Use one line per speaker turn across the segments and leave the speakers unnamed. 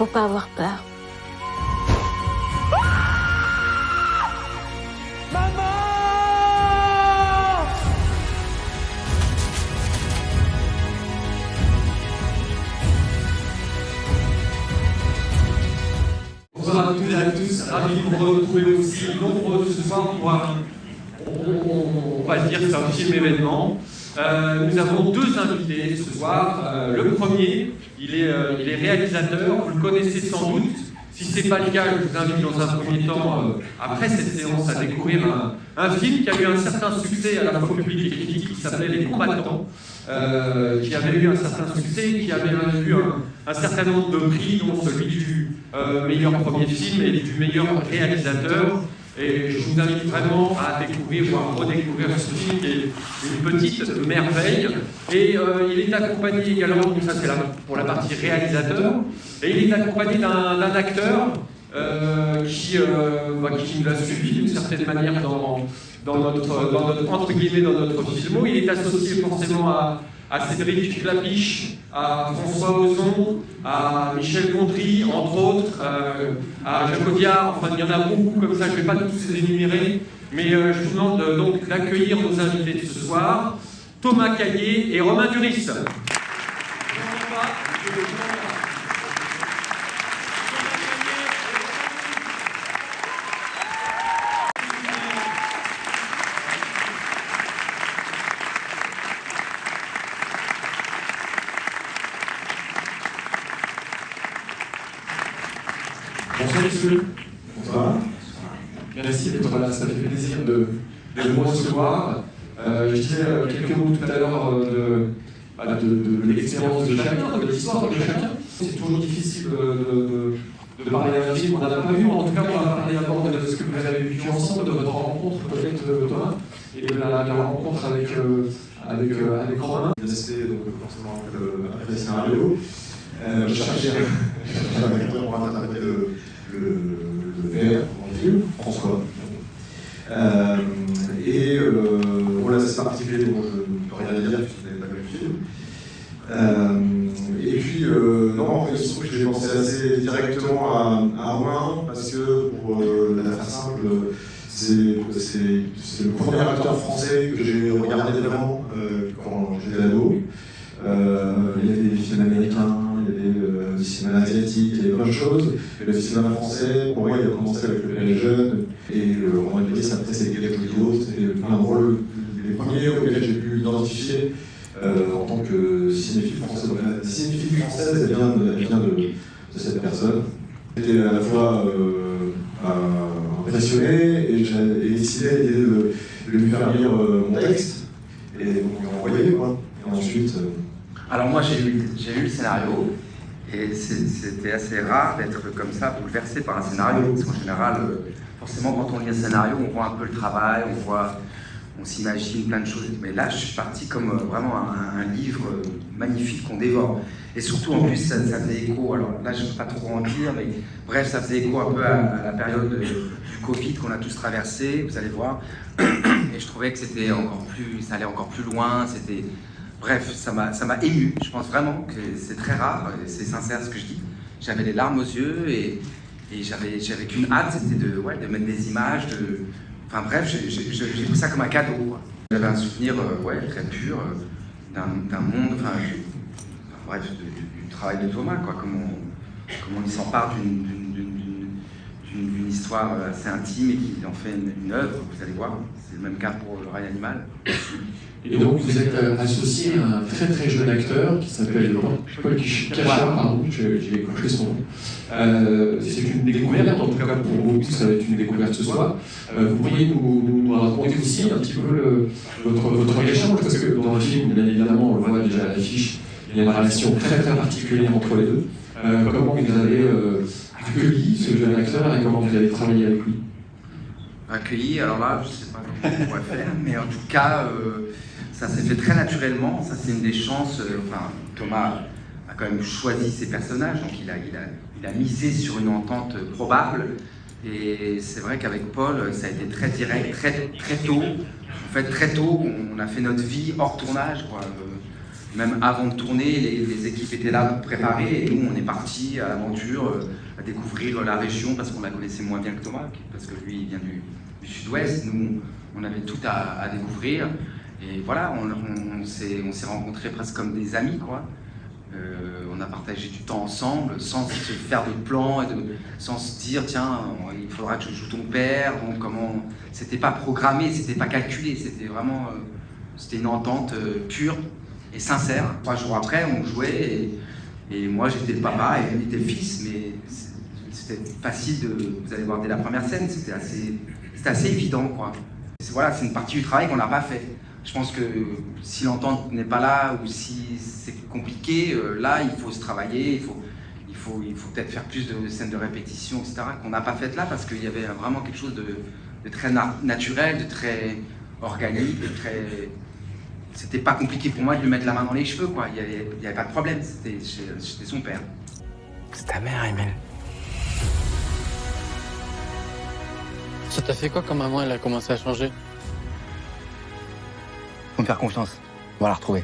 faut pas avoir peur.
Bonsoir à toutes et à tous, ravi de vous retrouver aussi nombreux ce soir pour on va le dire, c'est un film événement. Nous avons deux invités ce soir. Le premier, il est réalisateur, vous le connaissez sans doute. Si ce n'est pas le cas, je vous invite dans un premier temps, après cette séance, à découvrir un film qui a eu un certain succès à la fois public et critique, qui s'appelait Les Combattants, qui avait eu un certain succès, qui avait eu un certain nombre de prix, dont celui du meilleur premier film et du meilleur réalisateur. Et je vous invite vraiment à découvrir ou à redécouvrir ce film qui est une petite merveille. Et il est accompagné également, donc ça c'est pour la partie réalisateur, et il est accompagné d'un acteur qui nous a suivi d'une certaine manière dans notre entre guillemets dans notre filmo. Il est associé forcément à Cédric Clapiche, à François Ozon, à Michel Gondry, entre autres, à Jacques Audiard. Enfin, il y en a beaucoup comme ça, je ne vais pas tous les énumérer, mais je vous demande donc d'accueillir nos invités de ce soir, Thomas Caillet et Romain Duris.
Bonsoir messieurs. Bonsoir. Merci d'être là, ça fait plaisir de vous recevoir. Je disais quelques mots tout à l'heure de l'expérience de chacun, de l'histoire de chacun. C'est toujours difficile de parler d'un film qu'on n'a pas vu, en tout cas on va parler d'abord de ce que vous avez vécu ensemble, de votre rencontre peut-être Thomas, et de la rencontre avec Romain.
C'était donc forcément après le scénario. Je cherchais un acteur pour interpréter le père dans le film, François. Voilà, c'est particulier, donc je ne peux rien dire puisque vous n'avez pas vu le film. Et puis, non, en fait, il se trouve que j'ai pensé assez directement à Romain, parce que, pour la faire simple, c'est le premier acteur français que j'ai regardé vraiment quand j'étais ado. Il y avait des films américains, il y avait du cinéma asiatique, il y avait plein de choses. Et le cinéma français, pour moi, il a commencé avec Le Père est jeune, et Romain Duris, après, c'est quelque chose d'autre. C'était un rôle, les premiers auxquels j'ai pu identifier en tant que cinéphile français. Donc la cinéphile française, elle vient de cette personne. J'étais à la fois impressionné et j'ai décidé de lui faire lire mon texte. Et donc, il m'a envoyé, quoi. Et ensuite.
Alors moi j'ai lu le scénario et c'était assez rare d'être comme ça bouleversé par un scénario, parce qu'en général, forcément quand on lit un scénario, on voit un peu le travail, on s'imagine plein de choses, mais là je suis parti comme vraiment un livre magnifique qu'on dévore. Et surtout en plus ça faisait écho, alors là je ne peux pas trop en dire, mais bref ça faisait écho un peu à la période du Covid qu'on a tous traversé, vous allez voir, et je trouvais que c'était encore plus, ça allait encore plus loin, c'était... Bref, ça m'a ému. Je pense vraiment que c'est très rare, c'est sincère ce que je dis. J'avais les larmes aux yeux et j'avais qu'une hâte, c'était de mettre des images, enfin bref, j'ai pris ça comme un cadeau. J'avais un souvenir très pur d'un monde, enfin bref, du travail de Thomas, quoi, comment il s'empare d'une histoire assez intime et qu'il en fait une œuvre, vous allez voir. C'est le même cas pour Le Règne animal.
Et donc vous êtes associé à un très très jeune acteur qui s'appelle Paul Cachard, pardon, j'ai écorché son nom. C'est une découverte, en tout cas pour vous, ça va être une découverte ce soir. Vous pourriez nous raconter aussi un petit peu votre échange, parce que dans le film, bien évidemment, on le voit déjà à l'affiche, il y a une relation très très particulière entre les deux. Comment vous avez accueilli ce jeune acteur et comment vous avez travaillé avec lui?
Accueilli, alors là, je ne sais pas comment on pourrait faire, mais en tout cas, ça s'est fait très naturellement. Ça, c'est une des chances. Thomas a quand même choisi ses personnages, donc il a misé sur une entente probable. Et c'est vrai qu'avec Paul, ça a été très direct, très tôt. En fait, très tôt, on a fait notre vie hors tournage, quoi. Même avant de tourner, les équipes étaient là pour préparer et nous on est partis à l'aventure, à découvrir la région parce qu'on la connaissait moins bien que Thomas, parce que lui il vient du sud-ouest, nous on avait tout à découvrir et voilà, on s'est rencontrés presque comme des amis quoi. On a partagé du temps ensemble sans se faire de plans et sans se dire tiens il faudra que je joue ton père, donc comment. C'était pas programmé, c'était pas calculé, c'était vraiment c'était une entente pure et sincère. 3 jours après on jouait et moi j'étais le papa et lui était le fils, mais c'était facile vous allez voir dès la première scène, c'était assez évident quoi. Voilà, c'est une partie du travail qu'on n'a pas fait. Je pense que si l'entente n'est pas là ou si c'est compliqué, là il faut se travailler, il faut peut-être faire plus de scènes de répétition, etc. qu'on n'a pas faites là parce qu'il y avait vraiment quelque chose de très naturel, de très organique, de très... C'était pas compliqué pour moi de lui mettre la main dans les cheveux, quoi. Il y avait pas de problème, c'était son père.
C'est ta mère, Emile. Ça t'a fait quoi quand maman elle a commencé à changer?
Faut me faire confiance, on va la retrouver.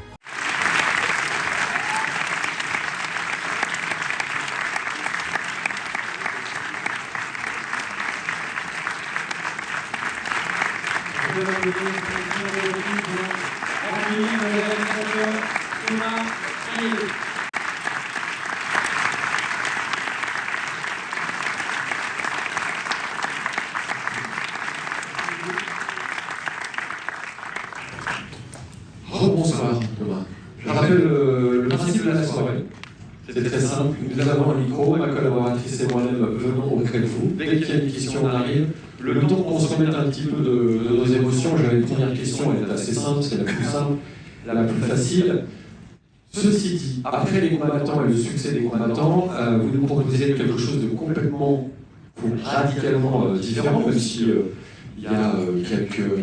Bonsoir Thomas. Je rappelle le principe de la soirée. C'est très simple. Nous avons un micro, ma collaboratrice et moi-même venons auprès de vous. Dès qu'il y a une question, on arrive. Le temps qu'on se remette un petit peu de nos émotions, j'avais une première question, elle est assez simple, c'est la plus simple, la plus facile. Ceci dit, après les combattants et le succès des combattants, vous nous proposez quelque chose de complètement, radicalement différent, même si il y a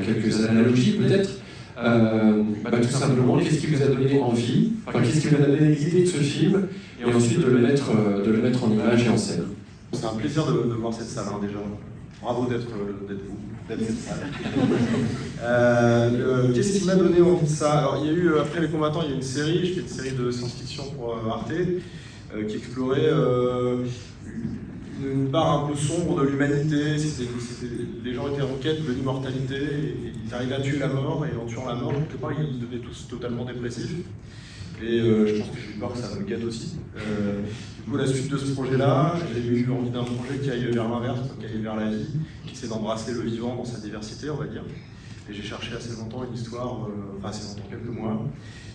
quelques analogies peut-être. Tout simplement, qu'est-ce qui vous a donné envie, qu'est-ce qui vous a donné l'idée de ce film, et ensuite de le mettre en image et en scène.
C'est un plaisir de voir cette salle, hein, déjà. Bravo d'être cette salle. Qu'est-ce qui m'a donné envie de ça? Alors, il y a eu, après Les Combattants, il y a une série, je fais une série de science-fiction pour Arte, qui explorait une part un peu sombre de l'humanité. Les gens étaient en quête de l'immortalité, et ils arrivaient à tuer la mort, et en tuant la mort, quelque part, ils devenaient tous totalement dépressifs. Et je pense que j'ai eu peur que ça me gâte aussi. Du coup, à la suite de ce projet-là, j'ai eu envie d'un projet qui aille vers l'inverse, qui aille vers la vie, qui essaie d'embrasser le vivant dans sa diversité, on va dire. Et j'ai cherché assez longtemps une histoire, assez longtemps, quelques mois.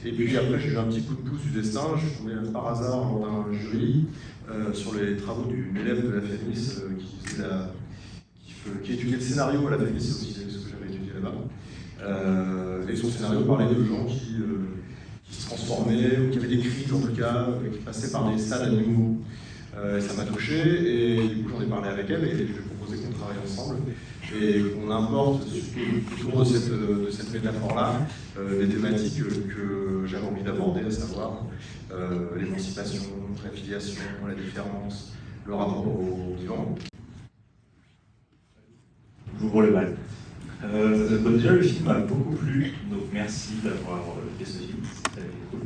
Et puis après, j'ai eu un petit coup de pouce du destin. Je suis tombé par hasard dans un jury sur les travaux d'une élève de la FEMIS qui étudiait le scénario à la FEMIS, c'est aussi ce que j'avais étudié là-bas. Et son scénario parlait de gens qui se transformaient, ou qui avaient des crises en tout cas, qui passaient par des stades animaux. Ça m'a touché et du coup j'en ai parlé avec elle et je lui ai proposé qu'on travaille ensemble et qu'on importe autour de cette métaphore-là des thématiques que j'avais envie d'aborder, à savoir l'émancipation, l'affiliation, la différence, le rapport au vivant.
J'ouvre le bal. Déjà le film m'a beaucoup plu, donc merci d'avoir fait ce film, c'était cool.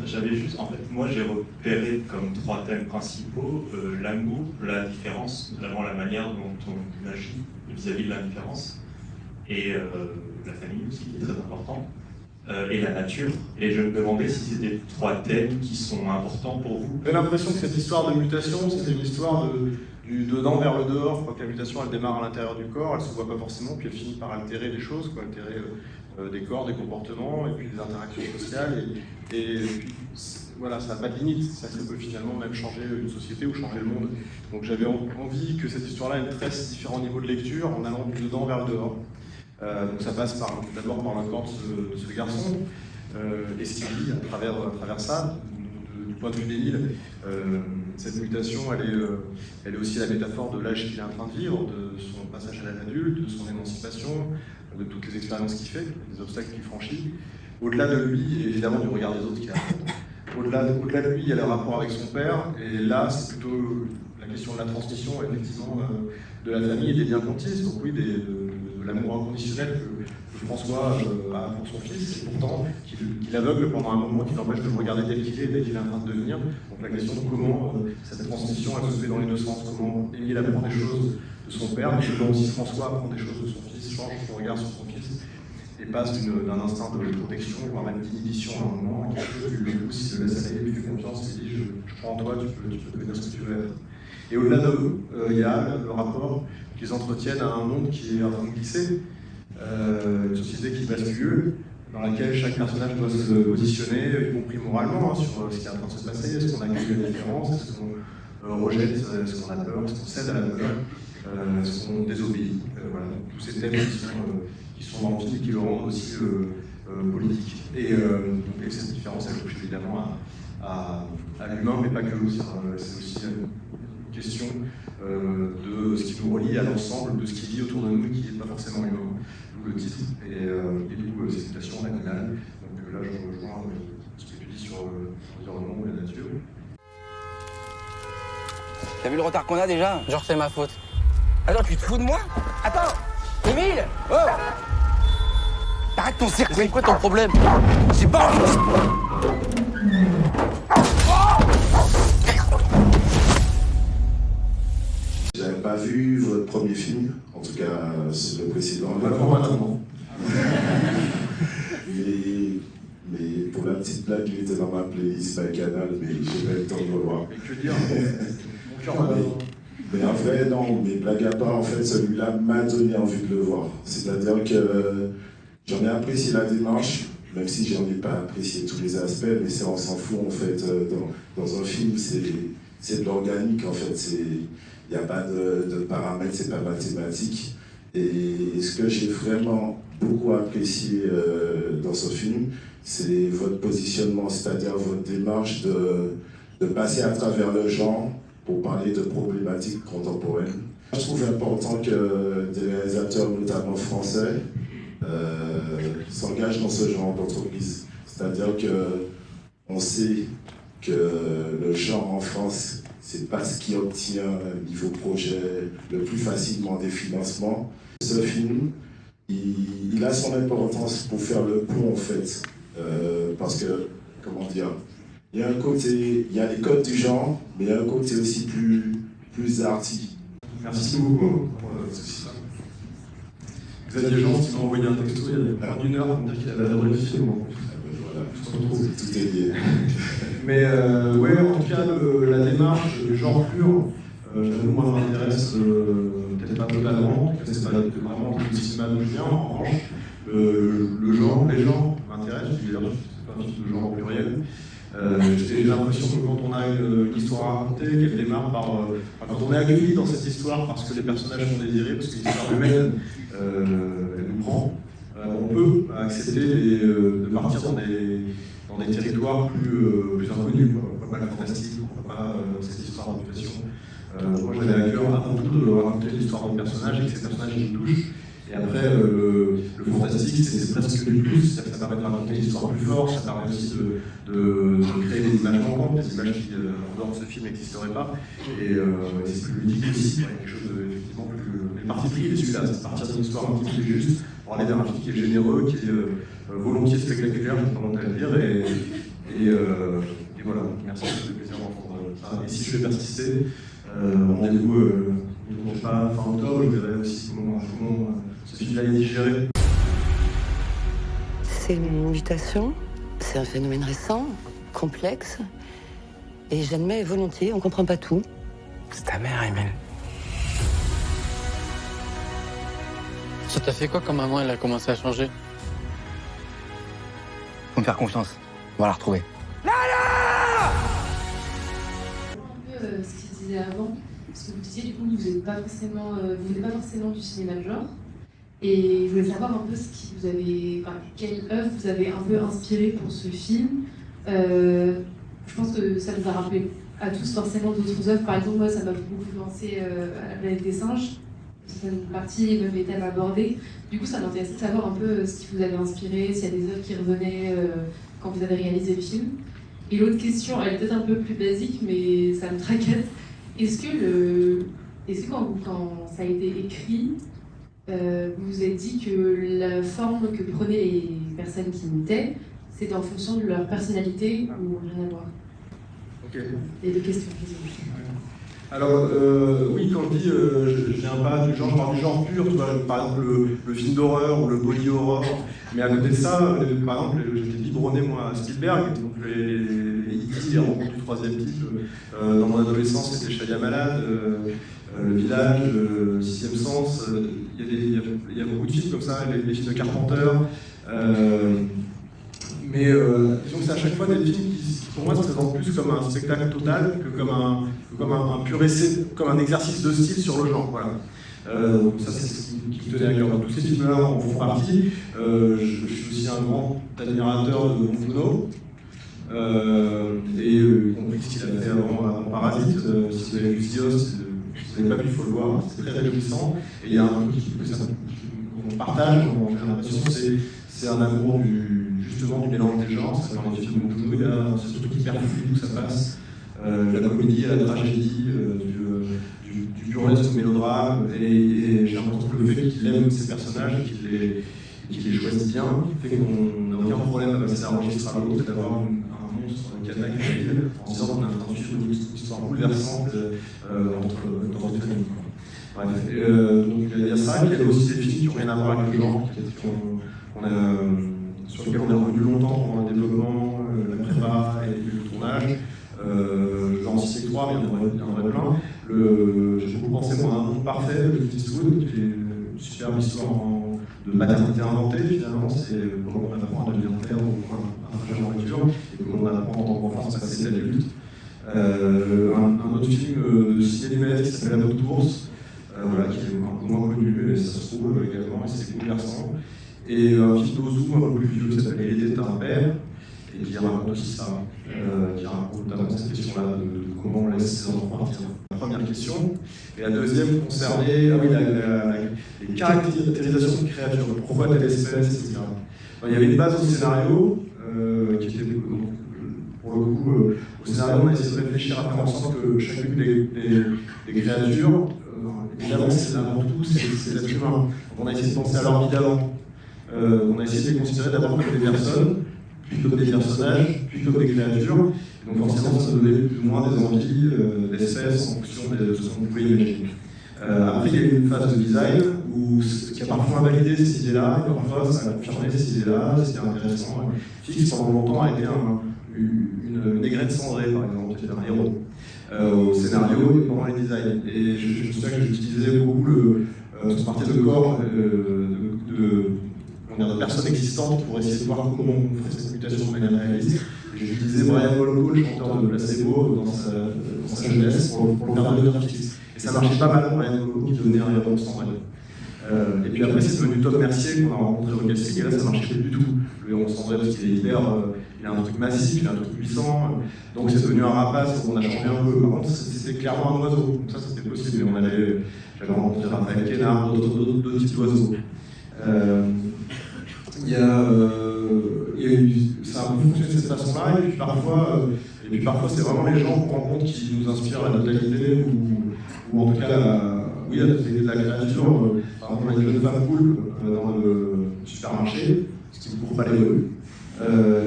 J'avais juste, en fait, moi j'ai repéré comme 3 thèmes principaux l'amour, la différence, notamment la manière dont on agit vis-à-vis de l'indifférence, et la famille aussi, qui est très important, et la nature. Et je me demandais si c'était 3 thèmes qui sont importants pour vous.
J'ai l'impression que cette histoire de mutation, c'était une histoire du dedans vers le dehors. Je crois que la mutation, elle démarre à l'intérieur du corps, elle ne se voit pas forcément, puis elle finit par altérer des choses, altérer des corps, des comportements, et puis des interactions sociales. Et puis, voilà, ça n'a pas de limite. Ça peut finalement même changer une société ou changer le monde. Donc j'avais envie que cette histoire-là ait tresse différents niveaux de lecture en allant du dedans vers le dehors. Donc ça passe d'abord par le corps de ce garçon, et Stevie, à travers ça, du point de vue d'Émile, cette mutation, elle est aussi la métaphore de l'âge qu'il est en train de vivre, de son passage à l'âge adulte, de son émancipation, de toutes les expériences qu'il fait, des obstacles qu'il franchit. Au-delà de lui, et évidemment du regard des autres qu'il a. Au-delà de lui, il y a le rapport avec son père, et là, c'est plutôt la question de la transmission, effectivement, de la famille et des liens qu'on tisse, donc oui, de l'amour inconditionnel que François a pour son fils, et pourtant qu'il aveugle pendant un moment, qui l'empêche de le regarder tel qu'il est, dès qu'il est en train de devenir. Donc la question de comment cette transmission elle se fait dans les deux sens, comment Émile apprend des choses de son père, mais comment aussi François apprend des choses de son fils, change son regard sur son fils, et passe d'un instinct de protection, voire même d'inhibition à un moment, à quelque chose qui lui pousse, il le laisse aller, lui fait confiance, il dit je crois en toi, tu peux devenir ce que tu veux être. Et au-delà d'eux, il y a le rapport qu'ils entretiennent à un monde qui est en train de glisser, une société qui bascule, dans laquelle chaque personnage doit se positionner, y compris moralement, sur ce qui est en train de se passer. Est-ce qu'on accueille la différence? Est-ce qu'on rejette? Est-ce qu'on a peur? Est-ce qu'on cède à la peur? Est-ce qu'on désobéit? Voilà, tous ces thèmes qui sont dans le film et qui le rendent aussi politique. Et cette différence, elle touche évidemment à l'humain, mais pas que aussi. C'est aussi une question de ce qui nous relie à l'ensemble de ce qui vit autour de nous, qui n'est pas forcément humain, d'où le titre, et du coup, ces citations animales. Donc là, je rejoins ce que tu dis sur l'environnement et la nature.
T'as vu le retard qu'on a déjà?
Genre, c'est ma faute.
Attends, tu te fous de moi? Attends, Émile! Oh! Arrête ton cirque!
C'est quoi ton problème?
C'est pas...
J'avais pas vu votre premier film, en tout cas c'est le précédent.
Maintenant.
mais pour la petite blague, il était dans ma playlist by Canal, mais j'ai pas eu le temps de le voir.
Et que dire? Mon cœur m'a
Mais en vrai, non, mais blague à part, en fait, celui-là m'a donné envie de le voir. C'est-à-dire que j'en ai apprécié la démarche, même si j'en ai pas apprécié tous les aspects, mais ça, on s'en fout, en fait. Dans un film, c'est de l'organique, en fait. Il n'y a pas de paramètres, c'est pas mathématique. Et ce que j'ai vraiment beaucoup apprécié dans ce film, c'est votre positionnement, c'est-à-dire votre démarche de passer à travers le genre pour parler de problématiques contemporaines. Je trouve important que des réalisateurs, notamment français, s'engagent dans ce genre d'entreprise. C'est-à-dire qu'on sait que le genre en France, c'est pas ce qui obtient niveau projet le plus facilement des financements. Ce film, il a son importance pour faire le pont en fait, parce que, comment dire, il y a un côté, il y a les codes du genre, mais il y a un côté aussi plus arty.
Merci beaucoup pour ceci. Xavier Jean qui m'a envoyé un texto il y a moins d'une heure pour me dire qu'il avait adoré le film.
Voilà, tout est lié.
Mais ouais, en tout cas, la démarche, le genre pur, j'avoue, moi, m'intéresse peut-être pas totalement, parce que c'est pas vraiment le cinéma d'où je viens. En revanche, le genre, les genres m'intéressent, je veux dire, c'est pas un film de genre pluriel. J'ai l'impression que quand on a une histoire à raconter, qu'elle démarre par... quand on est accueilli dans cette histoire parce que les personnages sont désirés, parce que l'histoire humaine, elle nous prend, on peut accepter de partir dans des territoires plus inconnus. Pourquoi pas la fantastique, pourquoi pas cette histoire de mutation. Moi j'avais à cœur avant tout de raconter l'histoire d'un personnage et que ces personnages nous touchent. Et après, le fantastique, c'est presque du plus, ça permet de raconter une histoire plus forte, ça permet aussi de créer des images manquantes, des images qui, en dehors de ce film, n'existeraient pas. Et c'est plus ludique aussi, il y a quelque chose effectivement plus... Le parti pris, il est celui-là, c'est partir d'une histoire un petit peu juste, pour aller vers un film qui est généreux, qui est volontiers spectaculaire, j'ai tendance à le dire, et voilà, merci, ça fait plaisir d'entendre ça. Et si je vais persister, rendez-vous, pas fin octobre, je verrai aussi comment ce film-là est digéré.
C'est une mutation, c'est un phénomène récent, complexe, et j'admets volontiers, on comprend pas tout.
C'est ta mère, Emile. Ça t'a fait quoi quand maman elle a commencé à changer?
Faut me faire confiance, on va la retrouver.
Un peu ce qu'il disait avant, parce que vous disiez du coup que vous n'êtes pas forcément du cinéma de genre. Et je voulais savoir un peu quelle œuvre vous avez un peu inspiré pour ce film. Je pense que ça nous a rappelé à tous forcément d'autres œuvres. Par exemple, moi, ça m'a beaucoup pensé à La planète des singes. Certaines parties et même les thèmes abordés. Du coup, ça m'intéressait de savoir un peu ce qui vous avait inspiré, s'il y a des œuvres qui revenaient quand vous avez réalisé le film. Et l'autre question, elle est peut-être un peu plus basique, mais ça me tracasse. Est-ce que quand ça a été écrit, vous vous êtes dit que la forme que prenaient les personnes qui imitaient, c'était en fonction de leur personnalité ou rien à voir.
Ok.
Les deux questions.
Alors, oui, quand je dis je viens pas du genre, je parle du genre pur, tu vois, par exemple le film d'horreur ou le body horror, mais à côté de ça, par exemple, j'étais biberonné moi à Spielberg, donc les E.T., les rencontres du troisième type, dans mon adolescence c'était Shyamalan, Le Village, Sixième Sens, il y a beaucoup de films comme ça, les films de Carpenter, mais disons que c'est à chaque fois des films qui, pour moi, se présentent plus comme un spectacle total que comme un pur essai, comme un exercice de style sur le genre. Voilà. Donc ça, c'est ce qui me tenait à cœur. Donc, tous ces films-là en font partie. Je suis aussi un grand admirateur de Bong Joon-ho. Et y compris ce qu'il a fait avant Parasite. Si vous avez vu Zios, si vous n'avez pas vu, il faut le voir. C'est très réjouissant. Et il y a un truc qu'on partage, j'ai l'impression, c'est un amour justement du mélange des genres. C'est dans les films de Bong Joon-ho, il y a ce truc hyper fluide où ça passe. La comédie à la tragédie, du burlesque au mélodrame, et j'ai l'impression que le fait qu'il aime ces personnages et qu'il les choisit bien fait qu'on n'a aucun problème à passer d'un registre à l'autre, d'avoir un monstre qui attaque la ville en disant qu'on a entendu une histoire bouleversante dans une famille. Bref, donc il y a ça, il y a aussi des films qui n'ont rien à voir avec le genre, sur lesquels on est revenu longtemps pendant le développement, la prépa et le tournage. Je vais en citer 3, mais il y en aurait plein. J'ai beaucoup pensé moi à Un monde parfait de Clint Eastwood, qui est une superbe histoire de maternité inventée finalement. C'est comment on apprend à devenir père ou un frère en voiture, et comment on apprend en tant qu'enfant à se passer d'adulte. Un autre film de cinéma qui s'appelle La Mode d'ours, voilà, qui est un peu moins connu, mais ça se trouve également, et c'est bouleversant. Et un film d'Ozu, un peu plus vieux, qui s'appelle Il était un père, et qui raconte aussi ça, qui raconte notamment cette question-là de comment on laisse ses enfants partir. La première question, et la deuxième concernait les caractérisations de créatures, pourquoi telle espèce, etc. Il y avait une base au scénario, qui était, pour le coup, au scénario, on a essayé de réfléchir à faire en sorte que chacune des créatures, évidemment, c'est avant tout, c'est l'être humain. Donc on a essayé de penser à leur vie d'avant. On a essayé de les considérer d'abord comme des personnes, puis comme des personnages, puis comme des créatures. Donc forcément, ça donnait plus ou moins des envies d'espèces en fonction de ce qu'on pouvait imaginer. Après, il y a eu une phase de design qui a parfois invalidé cette idée-là, et parfois ça a confirmé cette idée-là, c'était intéressant. Fix, pendant longtemps, a été une négrette cendrée, par exemple, qui était un héros. Au scénario et pendant les designs. Et je me souviens que j'utilisais beaucoup son partie de corps de personnes existantes pour essayer de voir comment on ferait cette mutation de manière réaliste. J'ai utilisé Brian Molko, le chanteur de Placebo, dans sa jeunesse, pour le faire devenir fixe. Et ça marchait pas mal, Brian Molko qui devenait un héros cendré. Et puis après, c'est devenu Tom Mercier qu'on a rencontré au casting, et là, ça marchait plus du tout. Le héros cendré, parce qu'il est hyper. Il a un truc massif, il a un truc puissant. Donc c'est devenu un rapace, on a changé un peu. Par contre, c'était clairement un oiseau. Donc ça, c'était possible. Mais j'avais rencontré Raphaël Kénard, d'autres types d'oiseaux. Ça a fonctionné de cette façon-là, et puis parfois c'est vraiment les gens qu'on rencontre qui nous inspirent la totalité, ou en tout cas la totalité de la créature. Par exemple, on a une jeune femme poule dans le supermarché, ce qui ne court pas les rues.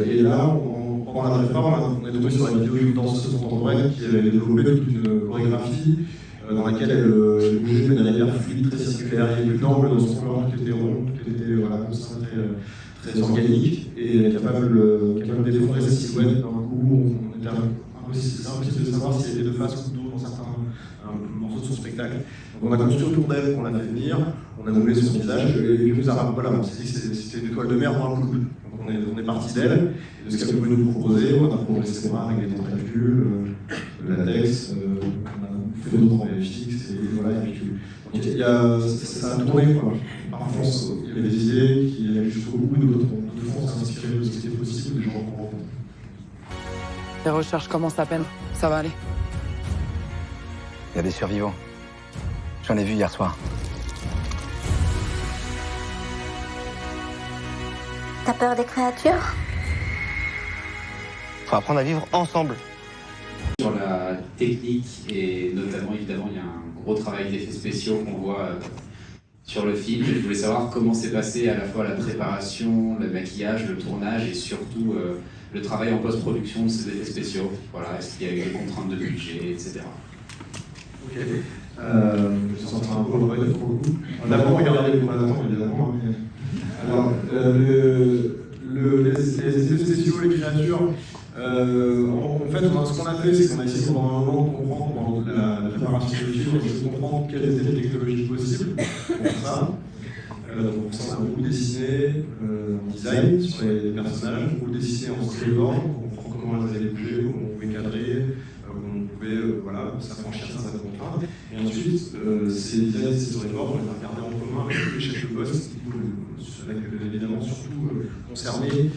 Et là, pendant la prépa, on est tombé sur la vidéo d'une danseuse contemporaine qui avait développé toute une chorégraphie dans laquelle elle bougeait de manière hyper fluide, très circulaire. Il y avait une angle dans son corps qui était rond, qui était comme ça, très organique, et capable d'effondrer sa silhouette. D'un coup, c'est impossible de savoir si elle était de face ou de dos dans certains morceaux de son spectacle. Donc on a construit autour d'elle, on l'a fait venir, on a doublé son visage, et on s'est dit que c'était une étoile de mer ou un poulpe. On est parti d'elle, et de ce qu'elle pouvait nous proposer, on a prolongé ses bras avec des tentacules, de latex, on a fait d'autres en VFX, et voilà. Donc ça a tourné, quoi. Parfois, il y avait des idées qui allaient jusqu'au bout, d'autres fois, on s'est inspiré de ce qui était possible, des gens qu'on rencontre.
Les recherches commencent à peine, ça va aller.
Il y a des survivants. J'en ai vu hier soir.
T'as peur des créatures?
Faut apprendre à vivre ensemble.
Sur la technique, et notamment, évidemment, il y a un gros travail d'effets spéciaux qu'on voit sur le film. Je voulais savoir comment s'est passé à la fois la préparation, le maquillage, le tournage et surtout le travail en post-production de ces effets spéciaux. Voilà, est-ce qu'il y a eu des contraintes de budget, etc.
Ok. Je sens un peu pour le coup. On a d'abord regardé les présentations, évidemment. Alors, les effets spéciaux, les créatures, en fait, ce qu'on a fait, c'est qu'on a essayé pendant un moment de comprendre, dans la préparation du film, de comprendre quelles étaient les technologies possibles pour ça. Donc ça, on a beaucoup dessiné en design sur les personnages, beaucoup dessiné en storyboard, on comprend comment elles allaient bouger, comment on pouvait cadrer, comment on pouvait voilà, s'affranchir certaines contraintes. Et ensuite, ces designs, ces storyboards, on les a regardés en commun avec tous les chefs de poste, avec évidemment surtout concernés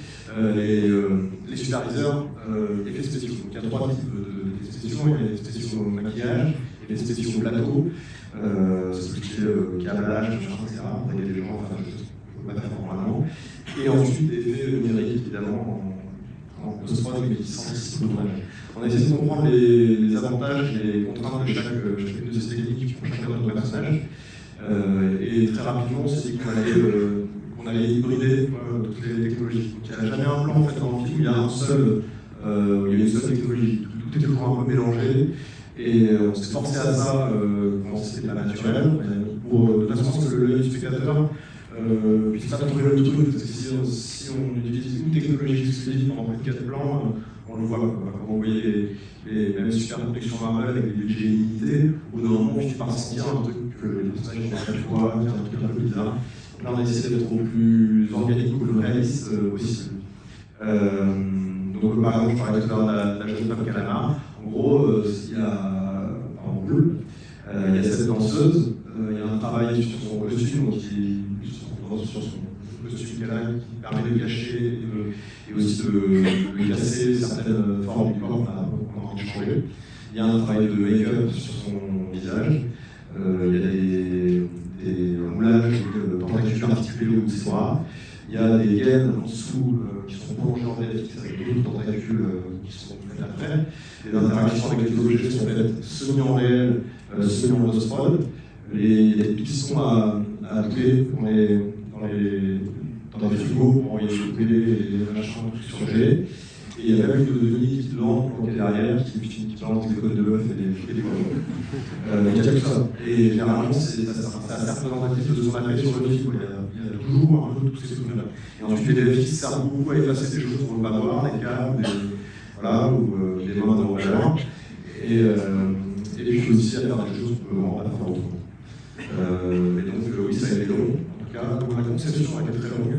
les superviseurs effets spéciaux. Donc il y a 3 types d'effets spéciaux. Il y a les spéciaux maquillage, et les spéciaux plateau, ce qui est câblage, etc. Il y a des gens, enfin, je ne peux pas faire normalement. Et ensuite, des effets numériques, évidemment, en post-prod, mais qui s'anticipent le tournage. On a essayé de comprendre les avantages et les contraintes de chacune de ces techniques pour chacun de nos personnages. Et très rapidement, on s'est dit qu'on allait hybrider toutes les technologies. Donc, il n'y a jamais un plan en fait, dans le film, il y a une seule technologie. Tout est toujours un peu mélangé. Et on s'est forcé à ça quand c'était pas naturel. De façon à ce que l'œil du spectateur puisse pas trouver le truc. Parce que si on utilise une technologie exclusive pendant plus de 4 plans, on le voit. Quand vous voyez les super productions Marvel avec des budgets illimités, au bout d'un moment, on finit par sentir un truc que les personnages n'ont pas pu voir, un truc un peu bizarre. Là, on a essayé d'être au plus organique ou le réaliste possible. Donc, par exemple, je parlais tout à l'heure de la jeune femme Kalama. En gros, il y a en boule, il y a cette danseuse, il y a un travail sur son costume, donc sur son costume qu'elle a, qui permet de cacher et aussi de casser certaines formes du corps qu'on a envie de changer. Il y a un travail de make-up sur son visage. Il y a des moulages de tentacules articulés ou de bras. Il y a des gaines en dessous qui sont prolongées en VFX avec d'autres tentacules qui sont faites après. Les interactions avec les objets sont faites semi en réel, semi en post-prod. Il y a des pistons à couper dans les frigos pour envoyer les télé et les machins surgelés. Et il y a même une liquide lampe qui est derrière qui balance des côtes de bœuf et des colons. Il y a tout ça. Et généralement, c'est assez représentatif de ce qu'on a fait sur le film. Il y a toujours un peu de tous ces trucs-là. Et ensuite, les DFX servent beaucoup à effacer des choses qu'on ne veut pas voir, des câbles, ou des mains de rouleurs. Et puis aussi à faire des choses qu'on ne va pas faire autrement. Et donc, oui, ça a été long. En tout cas, la conception a été très longue.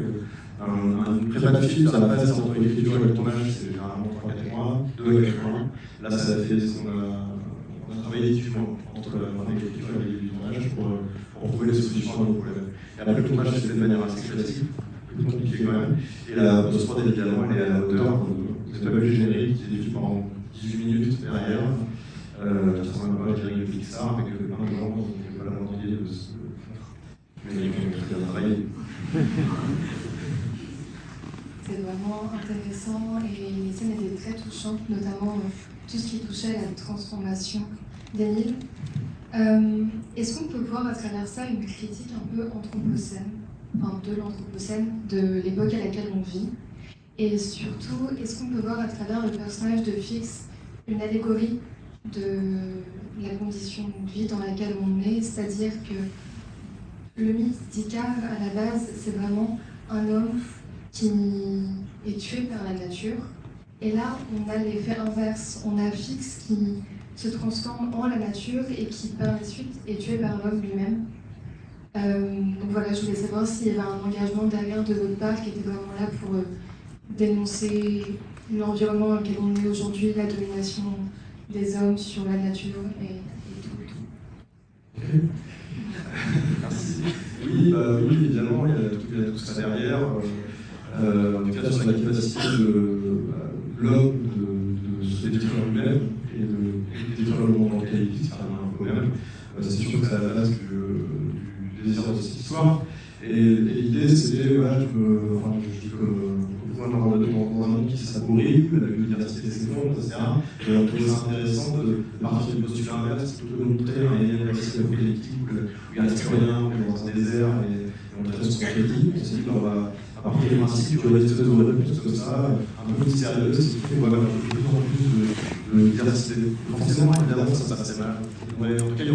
Une prépa de film, ça va passer entre l'écriture et le tournage, c'est généralement 3-4 mois, 2 à 4 mois. Là, ça a fait ce qu'on a travaillé 18 mois entre l'écriture et le tournage pour trouver les solutions à nos problèmes. Et après, le tournage s'est fait de manière assez classique, plus compliqué quand même. Et la post-prod, évidemment, elle est à la hauteur. Vous avez pas vu le générique qui est diffusé pendant 18 minutes derrière. Ça ressemble un peu à un générique de Pixar avec plein de gens qui n'ont pas la moindre idée de ce. Mais ils ont très bien travaillé.
C'est vraiment intéressant et les scènes étaient très touchantes, notamment tout ce qui touchait à la transformation d'Émile. Est-ce qu'on peut voir à travers ça une critique un peu anthropocène, enfin de l'anthropocène, de l'époque à laquelle on vit? Et surtout, est-ce qu'on peut voir à travers le personnage de Fix une allégorie de la condition de vie dans laquelle on est, c'est-à-dire que le mythe d'Icare, à la base, c'est vraiment un homme qui est tué par la nature. Et là, on a l'effet inverse. On a Fix qui se transforme en la nature et qui, par la suite, est tué par l'homme lui-même. Donc voilà, je voulais savoir s'il y avait un engagement derrière de votre part qui était vraiment là pour dénoncer l'environnement dans lequel on est aujourd'hui, la domination des hommes sur la nature et tout.
Merci. Oui, évidemment, il y a tout ça derrière. En tout cas, sur la capacité de l'homme de se détruire lui-même et de détruire le monde dans lequel il vit, c'est un peu même. C'est sûr que c'est à la base du désir de cette histoire. Et l'idée, c'était, voilà, je dis comme dans un monde qui s'appauvrit, la biodiversité s'effondre, etc. Et on trouve ça intéressant de partir du postulat inverse, plutôt que de montrer un lien récit apocalyptique où il y a un citoyen qui est dans un désert et montrer son crédit. On s'est dit qu'on va à partir du principe qu'il y aurait des espèces de réponses comme ça, un peu mystérieuses, ce qui fait qu'on va avoir de plus en plus de diversité. Forcément, évidemment, ça passerait mal. Ouais, en tout cas, il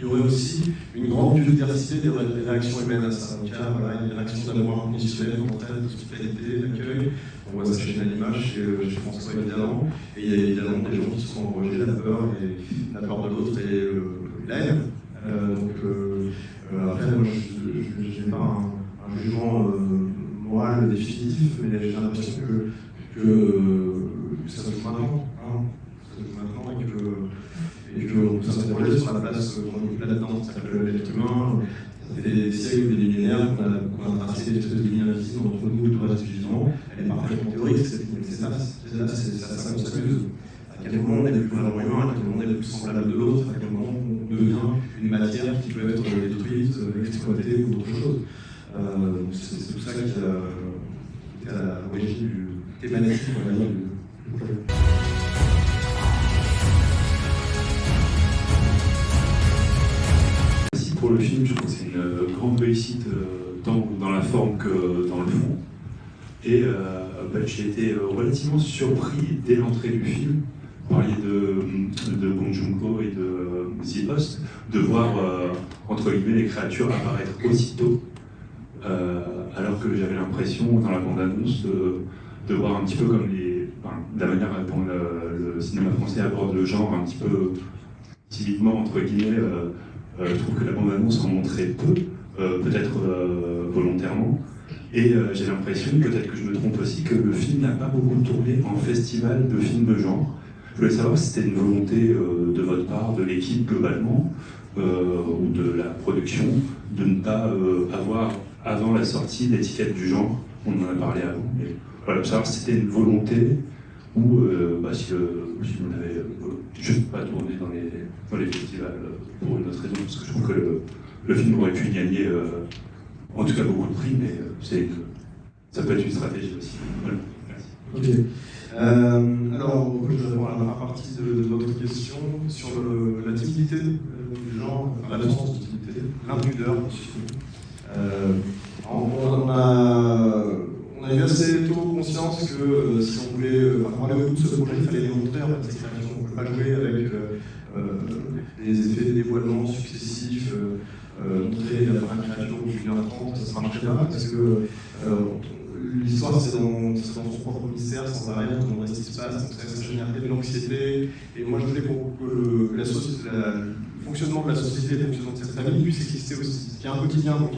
y aurait aussi une grande biodiversité des réactions humaines à ça. Donc, voilà, une réaction d'amour inconditionnel, d'entraide, d'hospitalité, d'accueil. On voit ça chez l'image, chez François évidemment. Et il y a évidemment des gens qui sont enragés de la peur de l'autre et la haine. Après, moi, je n'ai pas un jugement moral définitif, mais j'ai l'impression que ça se joue maintenant. Ça se joue maintenant et qu'on peut s'interroger sur la place qu'on occupe là-dedans. C'est-à-dire que l'être humain, ça fait des siècles, des millénaires qu'on a tracé des espèces de lignes invisibles entre nous et tout le reste du vivant. Elle est parfaitement théorique, c'est ça qu'on s'amuse. À quel moment on est le plus vraiment humain, à quel moment on est le plus semblable de l'autre, à quel moment on devient une matière qui peut être détruite, exploitée ou autre chose. C'est tout ça qui est à l'origine du thématique, on va dire, du projet.
Merci pour le film, je trouve que c'est une grande réussite tant dans la forme que dans le fond. Et j'ai été relativement surpris dès l'entrée du film. Vous parliez de Bong Joon-ho et de The Host, de voir entre guillemets les créatures apparaître aussitôt. Alors que j'avais l'impression, dans la bande-annonce, de voir un petit peu comme la manière dont le cinéma français aborde le genre, un petit peu timidement, entre guillemets. Je trouve que la bande-annonce en montrait peu, peut-être volontairement. Et j'ai l'impression, peut-être que je me trompe aussi, que le film n'a pas beaucoup tourné en festival de films de genre. Je voulais savoir si c'était une volonté de votre part, de l'équipe globalement, ou de la production, de ne pas avoir avant la sortie l'étiquette du genre. On en a parlé avant, mais voilà, pour savoir si c'était une volonté ou si vous n'avez juste pas tourné dans les festivals pour une autre raison, parce que je trouve que le film aurait pu gagner en tout cas beaucoup de prix, mais ça peut être une stratégie aussi. Voilà. Merci.
Ok. Alors, je réponds à la première partie de votre question sur la timidité du genre, l'absence de timidité, l'impudeur. On a eu assez tôt conscience que si on voulait aller au bout de ce projet, il fallait les montrer en fait, ces créations. On ne peut pas jouer avec les effets de dévoilement successifs, montrer la première créature au 1h30, ça ne marcherait pas parce que l'histoire c'est dans son propre mystère, sans arrêt, on demande ce qui se passe, donc ça génère de l'anxiété. Et moi je voulais pour que le fonctionnement de la société, le fonctionnement de cette famille puisse exister aussi. Il y a un quotidien, donc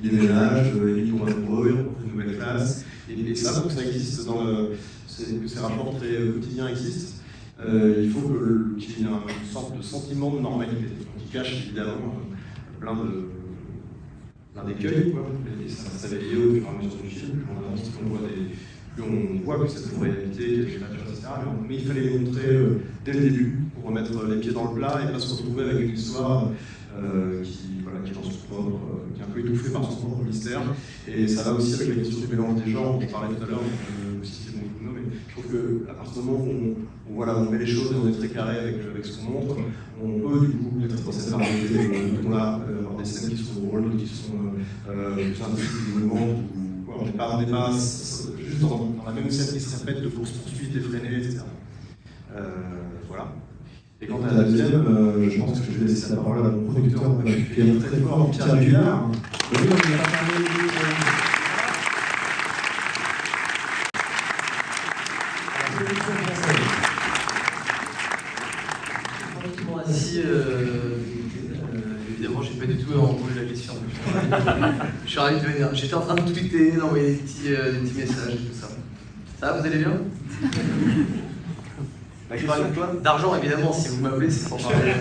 il déménage, il tombe amoureux, il rencontre une nouvelle classe. Et ça, pour que ça existe, que ces rapports très quotidiens existent, il faut qu'il y ait une sorte de sentiment de normalité, qui cache évidemment plein d'écueils, et ça va s'éveiller au fur et à mesure du film, plus on voit que c'est une réalité, qu'il y a des créatures, etc. Mais il fallait les montrer dès le début, pour remettre les pieds dans le plat et pas se retrouver avec une histoire qui est dans son propre, qui est un peu étouffée par son propre mystère. Et ça va aussi avec la question du mélange des genres, on parlait tout à l'heure, aussi c'est bon, mais je trouve qu'à partir du moment où on met les choses et on est très carré avec ce qu'on montre, on peut du coup être dans cette variété avoir des scènes qui sont drôles, qui sont plus intelligentes, on n'est pas juste dans la même scène qui se répète de course-poursuite effrénée, etc. Voilà. Et quant à la deuxième, je pense que je vais laisser la parole à mon producteur, qui est très fort, Pierre Guyard.
Évidemment, j'ai pas du tout entendu la question. Je suis ravi de venir. J'étais en train de tweeter, d'envoyer des petits messages et tout ça. Ça va, vous allez bien? Je parle de quoi? D'argent, évidemment, si vous m'appelez, c'est pour parler.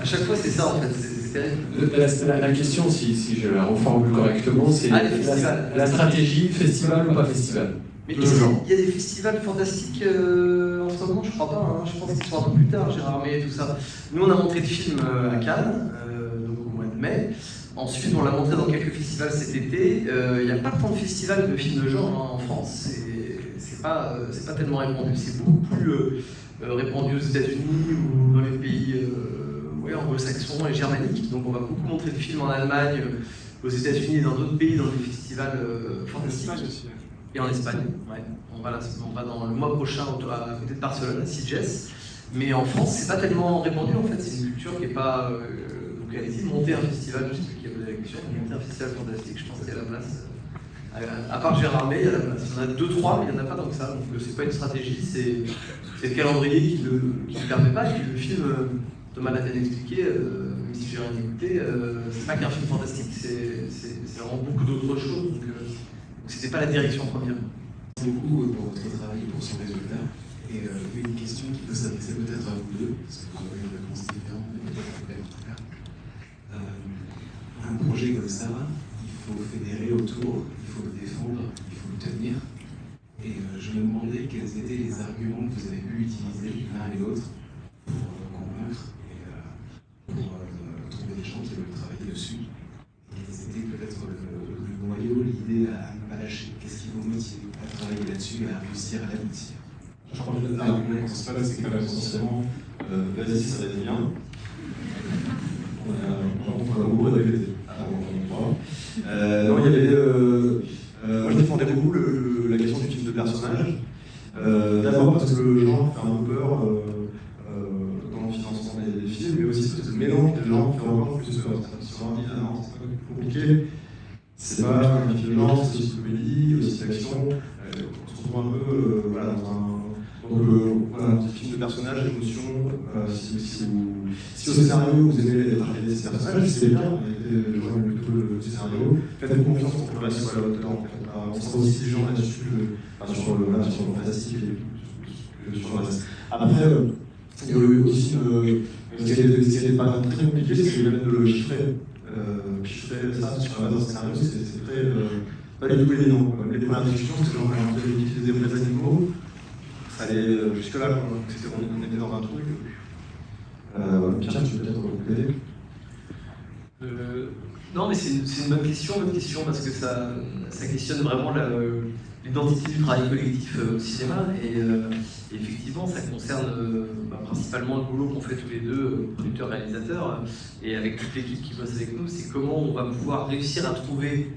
À chaque fois, c'est ça en fait, c'est terrible.
La question, si je la reformule correctement, c'est la stratégie festival ou pas festival.
Mais il y a des festivals fantastiques en ce moment, je crois pas, hein. Je pense qu'ils sont un peu plus tard, Gérard May et tout ça. Nous on a montré le film à Cannes, donc au mois de mai. Ensuite, on l'a montré dans quelques festivals cet été. Il n'y a pas tant de festivals de films de genre en France. C'est pas tellement répandu. C'est beaucoup plus répandu aux États-Unis ou dans les pays anglo-saxons et germaniques. Donc on va beaucoup montrer le film en Allemagne, aux États-Unis et dans d'autres pays, dans des festivals fantastiques. Et en Espagne. Ouais. On va dans le mois prochain à côté de Barcelone, à Sitges. Mais en France, c'est pas tellement répandu en fait. C'est une culture qui n'est pas. Donc allez-y, monter un festival, je sais plus qui a posé la question, monter un festival fantastique, je pense qu'il y a la place. À part Gérard May, il y a la place. Il y en a 2-3, mais il n'y en a pas tant que ça. Donc c'est pas une stratégie, c'est le calendrier qui ne permet pas. Et puis le film, Thomas l'a bien expliqué, même si j'ai rien écouté, c'est pas qu'un film fantastique, c'est vraiment beaucoup d'autres choses. Donc c'était pas la direction première.
Merci beaucoup pour votre travail et pour son résultat. Et une question qui peut s'adresser peut-être à vous deux, parce que vous avez une réponse différente, mais peut-être en tout cas. Un projet comme ça, il faut fédérer autour, il faut le défendre, il faut le tenir. Et je me demandais quels étaient les arguments que vous avez pu utiliser l'un et l'autre pour convaincre et pour trouver des gens qui veulent travailler dessus. Et c'était peut-être le noyau, l'idée à ne pas lâcher. Qu'est-ce qui vous motive à travailler là-dessus et à réussir à l'aboutir?
Je crois que l'argument principal, c'est quand même essentiellement vas-y, ça va être bien. On a beaucoup répété avant qu'on croit. Non, il y avait. Moi, je défendais beaucoup la question du type de personnage. D'abord parce que le genre fait un peu peur dans le financement des films, mais aussi parce que le mélange des genres fait encore plus peur. Si on dit, ah non, c'est pas compliqué, c'est pas un film de genre, c'est aussi comédie, aussi action. On se retrouve un peu voilà, dans un. Donc voilà, un petit film de personnages, d'émotions, si au scénario vous aimez travailler ces personnages, c'est bien, je vois plutôt le scénario, faites-nous confiance pour que le reste soit à la hauteur. En fait. On sera aussi des gens là-dessus, sur le fantastique et sur le reste. Après, il y a eu aussi ce qui n'était pas très compliqué, c'est le fait de le chiffrer. Chiffrer ça sur la base d'un scénario, c'est très. Pas du tout évident. Les premières discussions, c'est genre quand on utilisait des vrais animaux. Ça allait jusque-là, on était dans un truc. Pierre, tu veux peut-être compléter?
Non, mais c'est une bonne question, parce que ça questionne vraiment l'identité du travail collectif au cinéma. Et effectivement, ça concerne principalement le boulot qu'on fait tous les deux, producteurs, réalisateurs, et avec toute l'équipe qui bosse avec nous, c'est comment on va pouvoir réussir à trouver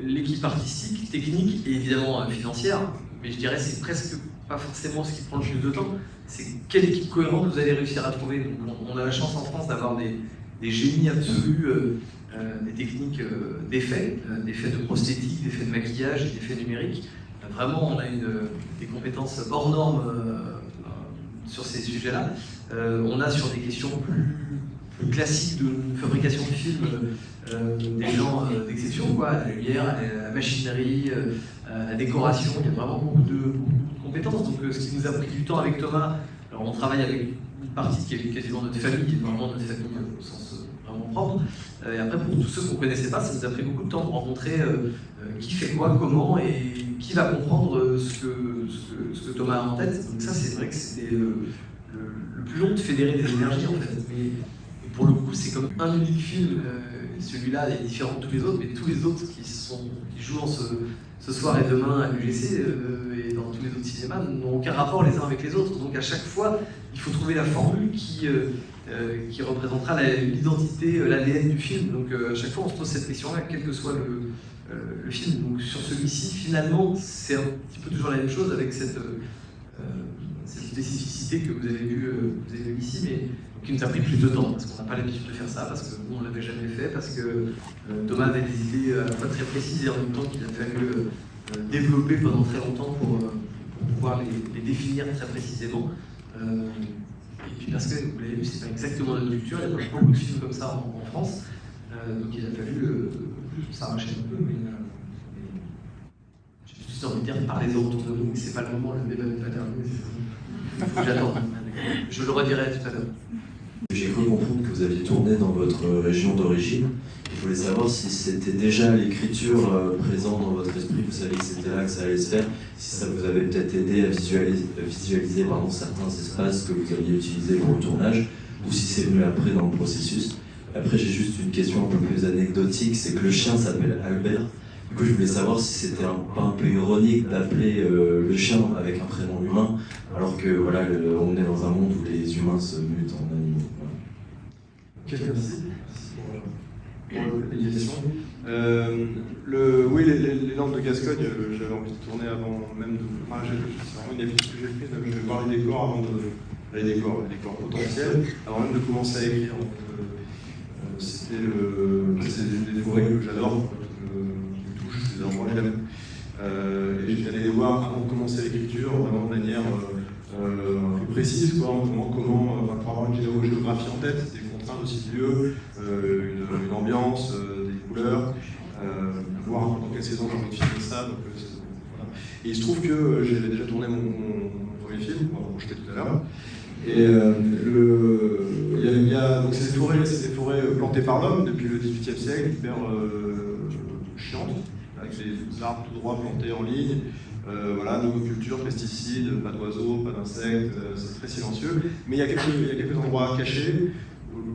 l'équipe artistique, technique et évidemment financière. Mais je dirais que c'est presque pas forcément ce qui prend le plus de temps, c'est quelle équipe cohérente vous allez réussir à trouver. Donc on a la chance en France d'avoir des génies absolus, des techniques d'effets de prosthétique, d'effets de maquillage, d'effets numériques. Vraiment, on a des compétences hors normes sur ces sujets-là. On a sur des questions plus classiques de fabrication de films des gens d'exception, quoi, la lumière, la machinerie, la décoration. Il y a vraiment beaucoup de compétences. Donc ce qui nous a pris du temps avec Thomas, alors on travaille avec une partie qui est quasiment notre famille, vraiment notre famille au sens vraiment propre. Et après, pour tous ceux qu'on ne connaissait pas, ça nous a pris beaucoup de temps de rencontrer qui fait quoi, comment, et qui va comprendre ce que Thomas a en tête. Donc ça, c'est vrai que c'était le plus long de fédérer des énergies, en fait. Mais pour le coup, c'est comme un unique film. Celui-là est différent de tous les autres, mais tous les autres qui jouent ce soir et demain à l'UGC et dans tous les autres cinémas n'ont aucun rapport les uns avec les autres. Donc à chaque fois, il faut trouver la formule qui représentera l'identité, l'ADN du film. Donc à chaque fois, on se pose cette question-là, quel que soit le film. Donc sur celui-ci, finalement, c'est un petit peu toujours la même chose avec cette spécificité que vous avez vue ici, mais qui nous a pris plus de temps, parce qu'on n'a pas l'habitude de faire ça, parce que nous on ne l'avait jamais fait, parce que Thomas avait des idées à la fois très précises et en même temps qu'il a fallu développer pendant très longtemps pour pouvoir les définir très précisément. Et puis parce que, vous l'avez vu, c'est pas exactement notre culture, il y a pas beaucoup de films comme ça en France, donc il a fallu s'arracher un peu, mais j'ai juste envie de dire, parlez-en autour de nous, c'est pas le moment, le débat n'est pas terminé. Il faut que j'attende. Je le redirai tout à l'heure.
J'ai cru comprendre que vous aviez tourné dans votre région d'origine. Je voulais savoir si c'était déjà l'écriture présente dans votre esprit, vous saviez que c'était là que ça allait se faire, si ça vous avait peut-être aidé à visualiser certains espaces que vous alliez utiliser pour le tournage, ou si c'est venu après dans le processus. Après, j'ai juste une question un peu plus anecdotique, c'est que le chien s'appelle Albert. Du coup, je voulais savoir si c'était pas un peu ironique d'appeler le chien avec un prénom humain, alors que voilà, on est dans un monde où les humains se mutent en animaux. Voilà.
Merci pour les questions. Oui, les lampes de Gascogne, j'avais envie de tourner avant même de. Enfin, c'est vraiment une habitude que j'ai prise, je vais voir les décors avant de. Les décors potentiels, avant même de commencer à écrire. C'est une des forêts que j'adore, je touche ces endroits que j'aime. Et j'étais allé les voir avant de commencer l'écriture, vraiment de manière plus précise, quoi, comment pour avoir une géographie en tête, des contraintes aussi de lieu, une ambiance, des couleurs, voir dans quelle saison j'ai envie de filmer ça. Donc, voilà. Et il se trouve que j'avais déjà tourné mon premier film, dont j'étais tout à l'heure. Et donc c'est des forêts plantées par l'homme depuis le XVIIIe siècle, hyper chiantes, avec des arbres tout droits plantés en ligne. Voilà, monoculture, pesticides, pas d'oiseaux, pas d'insectes, c'est très silencieux. Mais il y a quelques endroits cachés,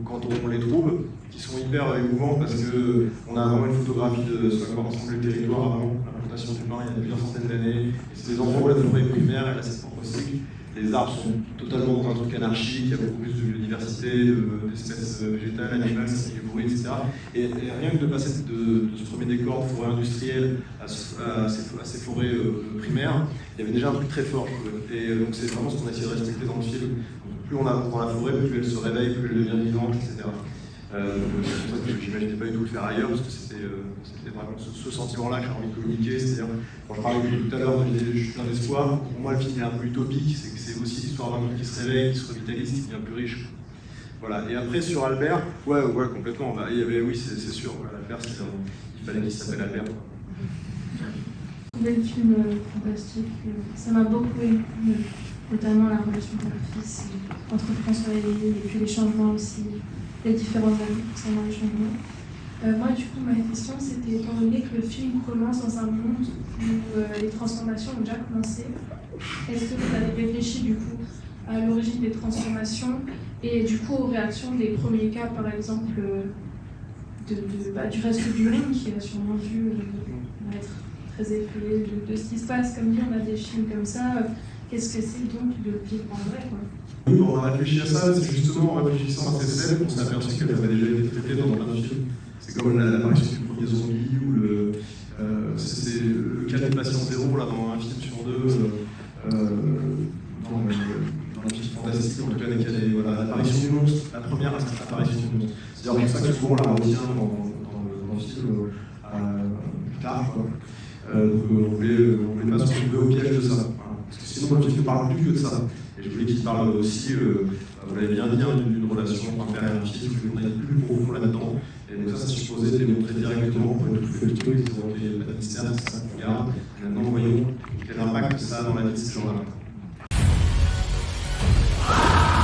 quand on les trouve, qui sont hyper émouvants parce qu'on a vraiment une photographie de ce à quoi ressemble le territoire avant l'implantation du pin il y a plusieurs centaines d'années. C'est des endroits où la forêt primaire elle a ses propres cycles. Les arbres sont totalement dans un truc anarchique, il y a beaucoup plus de biodiversité, d'espèces végétales, animales, ça fait du bruit, etc. Et rien que de passer de ce premier décor de forêt industrielle à ces forêts primaires, il y avait déjà un truc très fort, je trouve. Et donc c'est vraiment ce qu'on a essayé de respecter dans le film. Plus on avance dans la forêt, plus elle se réveille, plus elle devient vivante, etc. C'est pour ça que je n'imaginais pas du tout le faire ailleurs, parce que c'était vraiment ce sentiment-là que j'ai envie de communiquer. C'est-à-dire, quand je parlais tout à l'heure de je suis plein d'espoir, pour moi le film est un peu utopique, c'est aussi l'histoire d'un monde qui se réveille, qui se revitalise, qui devient plus riche. Voilà. Et après sur Albert, ouais complètement. Bah, il y avait, oui, c'est sûr. Voilà, Albert, il fallait qu'il s'appelle Albert.
J'ai trouvé le film fantastique. Ça m'a beaucoup aimé, notamment la relation père-fils entre François et Lily, et puis les changements aussi. Les différents avis concernant les changements. Moi, du coup, ma question, c'était étant donné que le film commence dans un monde où les transformations ont déjà commencé, est-ce que vous avez réfléchi, du coup, à l'origine des transformations et, du coup, aux réactions des premiers cas, par exemple, du reste du monde qui a sûrement dû être très effrayé de ce qui se passe. Comme dit, on a des films comme ça. Qu'est-ce que c'est donc de le vivre en vrai, quoi?
Oui, on a réfléchi à ça, c'est justement en réfléchissant à ces scènes qu'on s'est aperçu qu'elles avaient déjà été traitées dans plein de films. C'est comme l'apparition du premier zombie ou c'est le cas du patient zéro là, dans un film sur deux, dans un film fantastique, en tout cas, voilà, l'apparition du monstre, la première apparition du monstre. C'est d'ailleurs pour ça que souvent on la retient dans le film plus tard. On voulait pas se retrouver au piège de ça. Parce que sinon, le film ne parle plus que de ça. Et je voulais qu'il parle aussi, vous l'avez bien dit, d'une relation entre un père et un fils, qu'on aille plus profond là-dedans. Et donc ça supposait démontrer directement pour étouffer le truc, ils ont fait la mystère, c'est ça qu'on garde. Maintenant, voyons quel impact ça a dans la vie de ces gens-là.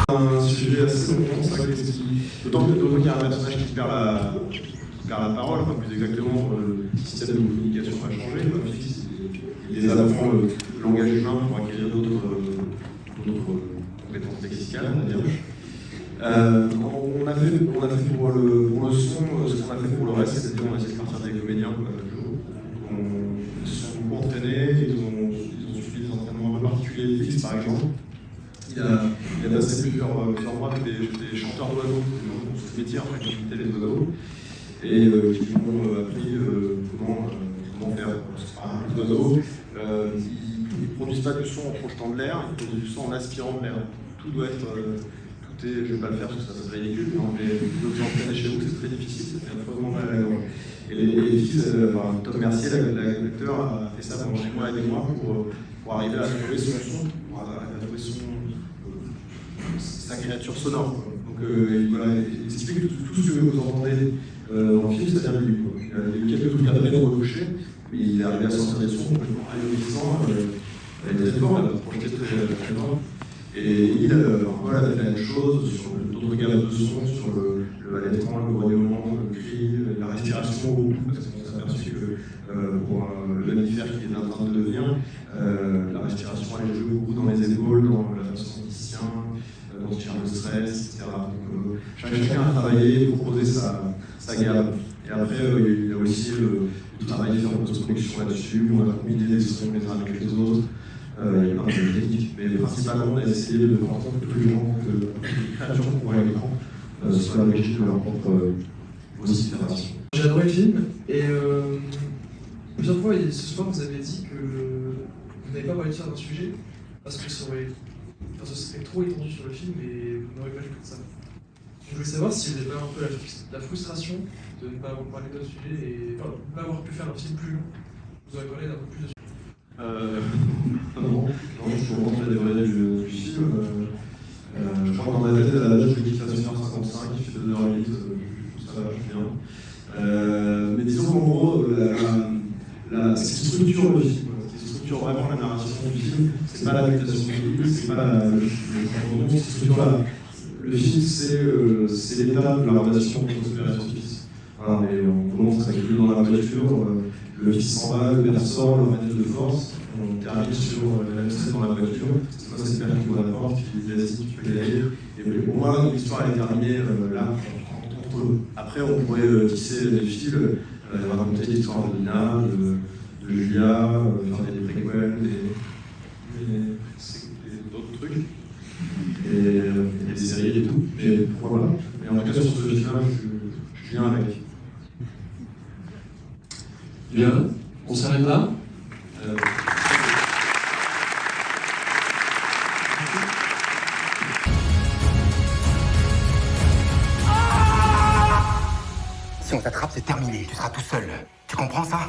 Un sujet assez long, c'est vrai que d'autant qu'il y a un personnage qui perd la parole, enfin plus exactement, le système de communication va changer. Il les apprend le langage humain pour acquérir d'autres compétences lexicales, on va dire. On a fait pour le son ce qu'on a fait pour le reste, c'est-à-dire on a essayé de partir des comédiens qui se sont beaucoup entraînés, ils ont suivi des entraînements un peu particuliers. Félix, par exemple, il a passé plusieurs mois avec des chanteurs d'oiseaux, c'est ce métier en fait, qui imitaient les oiseaux, et qui lui ont appris comment faire les oiseaux. Ils ne produisent pas du son en projetant de l'air, ils produisent du son en aspirant de l'air. Tout doit être. Je ne vais pas le faire parce que ça serait ridicule, mais vous entraînez chez vous, c'est très difficile, ça fait affreusement mal à la gorge. Et les fils, Tom Mercier, l'acteur, a fait ça pendant des mois et des mois pour arriver à trouver son son, à trouver sa créature sonore. Donc voilà, ce qui fait que tout ce que vous entendez dans le film, ça vient de lui. Il y a eu quelques trucs après pour retoucher, mais il est arrivé à sortir des sons complètement ahurissants. Elle est très forte, elle a projeté très loin. Et il a fait la même chose sur d'autres gammes de sons, sur le allaitement, le grognement, le cri, la respiration, beaucoup, parce qu'on s'est aperçu que pour le mammifère qui est en train de devenir, la respiration elle joue beaucoup dans les épaules, dans la façon dont il se tient. dont il gère le stress, etc. Donc chacun a travaillé pour proposer sa gamme. Et après, il y a aussi le travail fait en post-production là-dessus, où on a combiné des sons les uns avec les autres. Il y a plein de techniques, mais principalement on a essayé de faire en sorte que tous les gens, que les créatures qu'on voit à l'écran soient à l'origine de leur propre vocifération.
J'ai adoré le film et plusieurs fois ce soir vous avez dit que vous n'avez pas parlé de ça d'un sujet parce que ce serait trop étendu sur le film et vous n'aurez pas joué que ça. Je voulais savoir si vous n'avez pas un peu la frustration de ne pas avoir parlé d'autres sujets et enfin, de ne pas avoir pu faire un film plus long. Vous aurez parlé d'un peu plus de sujets.
Non, je suis content des voyages du film. Je crois que dans ma tête, à la base, je voulais qu'il fasse 1h55, il fait 2h08, ça va bien. Mais disons qu'en gros, ce qui structure le film, ce qui structure vraiment la narration du film, c'est pas l'adaptation du film, c'est pas le ce qui structure le film, c'est l'état de la relation entre ce père et son fils. Voilà, et on commence avec lui dans la voiture, le fils s'en va, le père sort, le ramène de force. On termine sur la même scène dans la voiture. Cette fois, c'est le père qui ouvre la porte, qui dit vas-y, tu peux y aller. Et au moins, l'histoire est terminée là, entre eux. Après, on pourrait tisser les fils, raconter l'histoire de Nina, de Julia, faire des préquels, d'autres trucs. Et des séries et tout. Mais voilà. Mais en tout cas, sur ce film-là, je suis bien avec.
Bien, on s'arrête là.
Si on t'attrape, c'est terminé. Tu seras tout seul. Tu comprends ça?